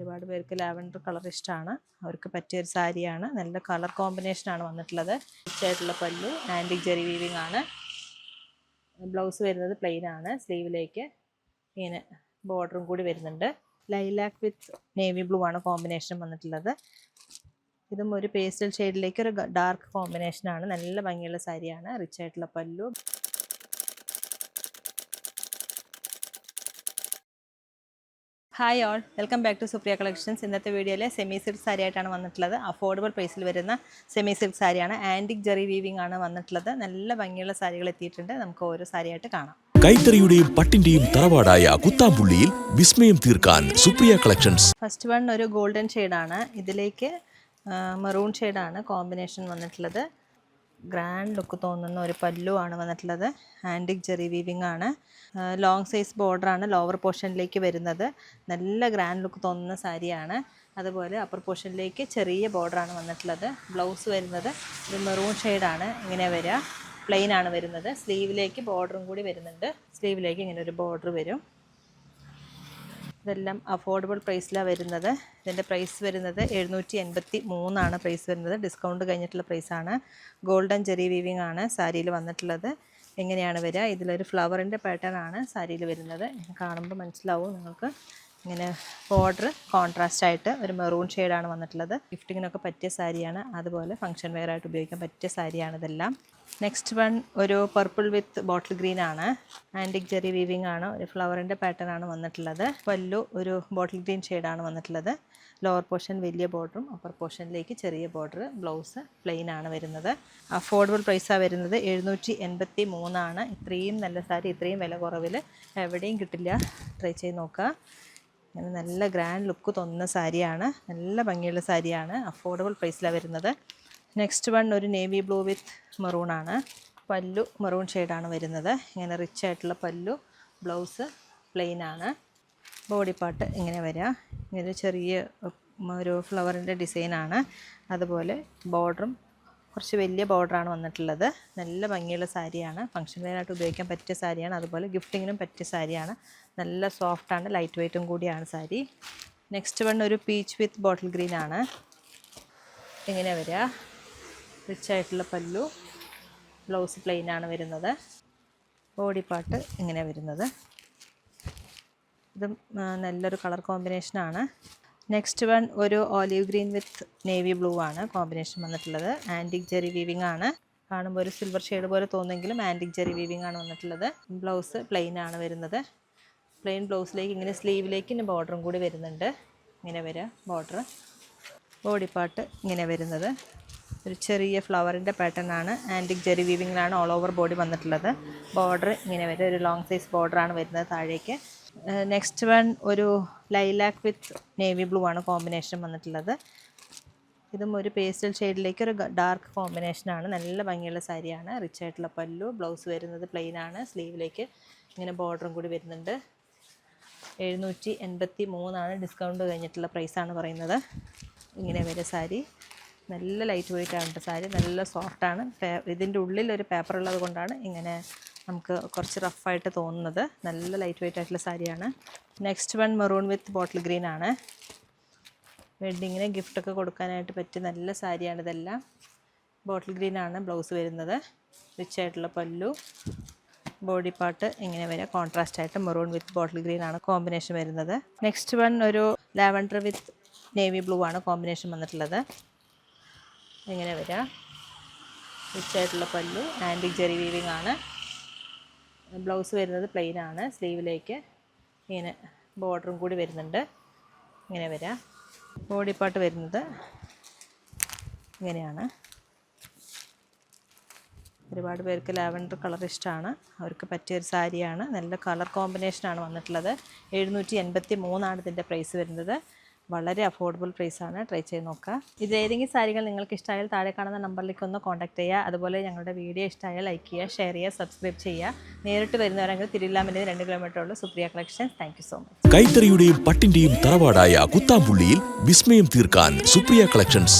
ഒരുപാട് പേർക്ക് lavender colour ഇഷ്ടമാണ്. അവർക്ക് പറ്റിയൊരു സാരിയാണ്. നല്ല കളർ കോമ്പിനേഷനാണ് വന്നിട്ടുള്ളത്. റിച്ചായിട്ടുള്ള പല്ലു, ആൻറ്റിക് ജെറി വീവിങ് ആണ്. ബ്ലൗസ് വരുന്നത് പ്ലെയിൻ ആണ്. സ്ലീവിലേക്ക് ഇങ്ങനെ ബോർഡറും കൂടി വരുന്നുണ്ട്. ലൈലാക്ക് വിത്ത് നേവി ബ്ലൂ ആണ് കോമ്പിനേഷൻ വന്നിട്ടുള്ളത്. ഇതും ഒരു പേസ്റ്റൽ ഷെയ്ഡിലേക്ക് ഒരു ഡാർക്ക് കോമ്പിനേഷനാണ്. നല്ല ഭംഗിയുള്ള സാരിയാണ്. റിച്ചായിട്ടുള്ള പല്ലു. Hi all, welcome back to Supriya collections. ഇന്നത്തെ വീഡിയോയിൽ സെമി സിൽക്ക് സാരി ആയിട്ടാണ് വന്നിട്ടുള്ളത്. അഫോർഡബിൾ പ്രൈസിൽ വരുന്ന സെമി സിൽക്ക് സാരിയാണ്. ആൻറ്റിക് ജെറി വീവിംഗ് ആണ് വന്നിട്ടുള്ളത്. നല്ല ഭംഗിയുള്ള സാരികൾ എത്തിയിട്ടുണ്ട്. നമുക്ക് ഓരോ സാരിയായിട്ട് കാണാം. കൈത്തറിയുടെയും പട്ടിന്റെയും തറവാടായ കുത്താമ്പുള്ളിയിൽ വിസ്മയം തീർക്കാൻ സുപ്രിയ കളക്ഷൻസ്. ഫസ്റ്റ് വൺ ഒരു ഗോൾഡൻ ഷെയ്ഡാണ്. ഇതിലേക്ക് മെറൂൺ ഷെയ്ഡാണ് കോമ്പിനേഷൻ വന്നിട്ടുള്ളത്. ഗ്രാൻഡ് ലുക്ക് തോന്നുന്ന ഒരു പല്ലു ആണ് വന്നിട്ടുള്ളത്. ആൻറ്റിക് ജെറി വീവിംഗ് ആണ്. ലോങ് സൈസ് ബോർഡറാണ് ലോവർ പോർഷനിലേക്ക് വരുന്നത്. നല്ല ഗ്രാൻഡ് ലുക്ക് തോന്നുന്ന സാരിയാണ്. അതുപോലെ അപ്പർ പോർഷനിലേക്ക് ചെറിയ ബോർഡറാണ് വന്നിട്ടുള്ളത്. ബ്ലൗസ് വരുന്നത് ഒരു മെറൂൺ ഷെയ്ഡാണ്. ഇങ്ങനെ വരിക, പ്ലെയിൻ ആണ് വരുന്നത്. സ്ലീവിലേക്ക് ബോർഡറും കൂടി വരുന്നുണ്ട്. സ്ലീവിലേക്ക് ഇങ്ങനെ ഒരു ബോർഡർ വരും. ഇതെല്ലാം അഫോർഡബിൾ പ്രൈസിലാണ് വരുന്നത്. ഇതിൻ്റെ പ്രൈസ് വരുന്നത് 783 ആണ് പ്രൈസ് വരുന്നത്. ഡിസ്കൗണ്ട് കഴിഞ്ഞിട്ടുള്ള പ്രൈസാണ്. ഗോൾഡൻ ജെറി വീവിംഗ് ആണ് സാരിയിൽ വന്നിട്ടുള്ളത്. എങ്ങനെയാണ് വരിക? ഇതിലൊരു ഫ്ലവറിൻ്റെ പാറ്റേൺ ആണ് സാരിയിൽ വരുന്നത്. കാണുമ്പോൾ മനസ്സിലാവും നിങ്ങൾക്ക്. ഇങ്ങനെ ബോർഡർ കോൺട്രാസ്റ്റ് ആയിട്ട് ഒരു മെറൂൺ ഷെയ്ഡാണ് വന്നിട്ടുള്ളത്. ഗിഫ്റ്റിങ്ങിനൊക്കെ പറ്റിയ സാരിയാണ്. അതുപോലെ ഫംഗ്ഷൻ വെയർ ആയിട്ട് ഉപയോഗിക്കാൻ പറ്റിയ സാരിയാണ് ഇതെല്ലാം. നെക്സ്റ്റ് വൺ ഒരു പർപ്പിൾ വിത്ത് ബോട്ടിൽ ഗ്രീൻ ആണ്. ആൻറ്റിക് ജെറി വീവിംഗ് ആണ്. ഒരു ഫ്ലവറിൻ്റെ പാറ്റേൺ ആണ് വന്നിട്ടുള്ളത്. പല്ലു ഒരു ബോട്ടിൽ ഗ്രീൻ ഷെയ്ഡാണ് വന്നിട്ടുള്ളത്. ലോവർ പോർഷൻ വലിയ ബോർഡറും അപ്പർ പോർഷനിലേക്ക് ചെറിയ ബോർഡർ. ബ്ലൗസ് പ്ലെയിൻ ആണ് വരുന്നത്. അഫോർഡബിൾ പ്രൈസാണ് വരുന്നത്. 783 ആണ്. ഇത്രയും നല്ല സാരി ഇത്രയും വില കുറവിൽ എവിടെയും കിട്ടില്ല. ട്രൈ ചെയ്ത് നോക്കുക. അങ്ങനെ നല്ല ഗ്രാൻഡ് ലുക്ക് തോന്നുന്ന സാരിയാണ്. നല്ല ഭംഗിയുള്ള സാരിയാണ്. അഫോർഡബിൾ പ്രൈസിലാണ് വരുന്നത്. നെക്സ്റ്റ് വൺ ഒരു നേവി ബ്ലൂ വിത്ത് മെറൂൺ ആണ്. പല്ലു മെറൂൺ ഷെയ്ഡാണ് വരുന്നത്. ഇങ്ങനെ റിച്ച് ആയിട്ടുള്ള പല്ലു. ബ്ലൗസ് പ്ലെയിൻ ആണ്. ബോഡി പാർട്ട് ഇങ്ങനെ വരിക. ഇങ്ങനെ ചെറിയ ഒരു ഫ്ലവറിൻ്റെ ഡിസൈനാണ്. അതുപോലെ ബോർഡറും കുറച്ച് വലിയ ബോർഡറാണ് വന്നിട്ടുള്ളത്. നല്ല ഭംഗിയുള്ള സാരിയാണ്. ഫംഗ്ഷൻ വെയറായിട്ട് ഉപയോഗിക്കാൻ പറ്റിയ സാരിയാണ്. അതുപോലെ ഗിഫ്റ്റിങ്ങിനും പറ്റിയ സാരിയാണ്. നല്ല സോഫ്റ്റാണ്, ലൈറ്റ് വെയ്റ്റും കൂടിയാണ് സാരി. നെക്സ്റ്റ് വൺ ഒരു പീച്ച് വിത്ത് ബോട്ടിൽ ഗ്രീൻ ആണ്. ഇങ്ങനെ വരിക. റിച്ച് ആയിട്ടുള്ള പല്ലു. ബ്ലൗസ് പ്ലെയിൻ ആണ് വരുന്നത്. ബോഡി പാർട്ട് ഇങ്ങനെ വരുന്നത്. ഇതും നല്ലൊരു കളർ കോമ്പിനേഷനാണ്. നെക്സ്റ്റ് വൺ ഒരു ഓലീവ് ഗ്രീൻ വിത്ത് നേവി ബ്ലൂ ആണ് കോമ്പിനേഷൻ വന്നിട്ടുള്ളത്. ആൻറ്റിക് ജെറി വീവിംഗ് ആണ്. കാണുമ്പോൾ ഒരു സിൽവർ ഷെയ്ഡ് പോലെ തോന്നുമെങ്കിലും ആൻറ്റിക് ജെറി വീവിംഗ് ആണ് വന്നിട്ടുള്ളത്. ബ്ലൗസ് പ്ലെയിൻ ആണ് വരുന്നത്. പ്ലെയിൻ ബ്ലൗസിലേക്ക് ഇങ്ങനെ സ്ലീവിലേക്ക് ബോർഡറും കൂടി വരുന്നുണ്ട്. ഇങ്ങനെ വരിക ബോർഡർ. ബോഡി പാർട്ട് ഇങ്ങനെ വരുന്നത്. ഒരു ചെറിയ ഫ്ലവറിൻ്റെ പാറ്റേൺ ആണ്. ആൻറ്റിക് ജെറി വീവിങ്ങിലാണ് ഓൾ ഓവർ ബോഡി വന്നിട്ടുള്ളത്. ബോർഡർ ഇങ്ങനെ വരും. ഒരു ലോങ് സൈസ് ബോർഡറാണ് വരുന്നത് താഴേക്ക്. നെക്സ്റ്റ് വൺ ഒരു ലൈലാക്ക് വിത്ത് നേവി ബ്ലൂ ആണ് കോമ്പിനേഷൻ വന്നിട്ടുള്ളത്. ഇതും ഒരു പേസ്റ്റൽ ഷെയ്ഡിലേക്ക് ഒരു ഡാർക്ക് കോമ്പിനേഷനാണ്. നല്ല ഭംഗിയുള്ള സാരിയാണ്. റിച്ച് ആയിട്ടുള്ള പല്ലു. ബ്ലൗസ് വരുന്നത് പ്ലെയിൻ ആണ്. സ്ലീവിലേക്ക് ഇങ്ങനെ ബോർഡറും കൂടി വരുന്നുണ്ട്. 783 ആണ് ഡിസ്കൗണ്ട് കഴിഞ്ഞിട്ടുള്ള പ്രൈസാണ് പറയുന്നത്. ഇങ്ങനെ വരെ സാരി. നല്ല ലൈറ്റ് വെയിറ്റ് ആണ് സാരി. നല്ല സോഫ്റ്റാണ്. ഇതിൻ്റെ ഉള്ളിൽ ഒരു പേപ്പർ ഉള്ളത് കൊണ്ടാണ് ഇങ്ങനെ നമുക്ക് കുറച്ച് റഫായിട്ട് തോന്നുന്നത്. നല്ല ലൈറ്റ് വെയിറ്റ് ആയിട്ടുള്ള സാരിയാണ്. നെക്സ്റ്റ് വൺ മെറൂൺ വിത്ത് ബോട്ടിൽ ഗ്രീൻ ആണ്. വെഡ്ഡിങ്ങിന് ഗിഫ്റ്റൊക്കെ കൊടുക്കാനായിട്ട് പറ്റിയ നല്ല സാരിയാണ് ഇതെല്ലാം. ബോട്ടിൽ ഗ്രീൻ ആണ് ബ്ലൗസ് വരുന്നത്. റിച്ച് ആയിട്ടുള്ള പല്ലു. ബോഡി പാർട്ട് ഇങ്ങനെ വരിക. കോൺട്രാസ്റ്റ് ആയിട്ട് മെറൂൺ വിത്ത് ബോട്ടിൽ ഗ്രീൻ ആണ് കോമ്പിനേഷൻ വരുന്നത്. നെക്സ്റ്റ് വൺ ഒരു ലാവൻഡർ വിത്ത് നേവി ബ്ലൂ ആണ് കോമ്പിനേഷൻ വന്നിട്ടുള്ളത്. ഇങ്ങനെ വരിക. റിച്ച് ആയിട്ടുള്ള പല്ലു. ആൻറ്റിക് ജെറി വീവിംഗ് ആണ്. ബ്ലൗസ് വരുന്നത് പ്ലെയിൻ ആണ്. സ്ലീവിലേക്ക് ഇങ്ങനെ ബോർഡറും കൂടി വരുന്നുണ്ട്. ഇങ്ങനെ വരിക. ബോഡി പാർട്ട് വരുന്നത് ഇങ്ങനെയാണ്. ഒരുപാട് പേർക്ക് ലാവൻഡർ കളർ ഇഷ്ടമാണ്. അവർക്ക് പറ്റിയൊരു സാരിയാണ്. നല്ല കളർ കോമ്പിനേഷനാണ് വന്നിട്ടുള്ളത്. 783 ആണ് ഇതിൻ്റെ പ്രൈസ് വരുന്നത്. വളരെ അഫോർഡബിൾ പ്രൈസാണ്. ട്രൈ ചെയ്ത് നോക്കുക. ഇതേതെങ്കിലും സാരികൾ നിങ്ങൾക്ക് ഇഷ്ടമായാൽ താഴെ കാണുന്ന നമ്പറിലേക്ക് ഒന്ന് കോൺടാക്ട് ചെയ്യുക. അതുപോലെ ഞങ്ങളുടെ വീഡിയോ ഇഷ്ടമായാൽ ലൈക്ക് ചെയ്യുക, ഷെയർ ചെയ്യുക, സബ്സ്ക്രൈബ് ചെയ്യുക. നേരിട്ട് വരുന്നവരെങ്കിൽ തിരുവില്ലാമലയിൽ 2 കിലോമീറ്റർ ഉള്ള Supriya collections. Thank you so much. കൈത്തറിയുടെയും പട്ടിന്റെയും തറവാടായ കുത്താമ്പുള്ളിയിൽ വിസ്മയം തീർക്കാൻ സുപ്രിയ കളക്ഷൻസ്.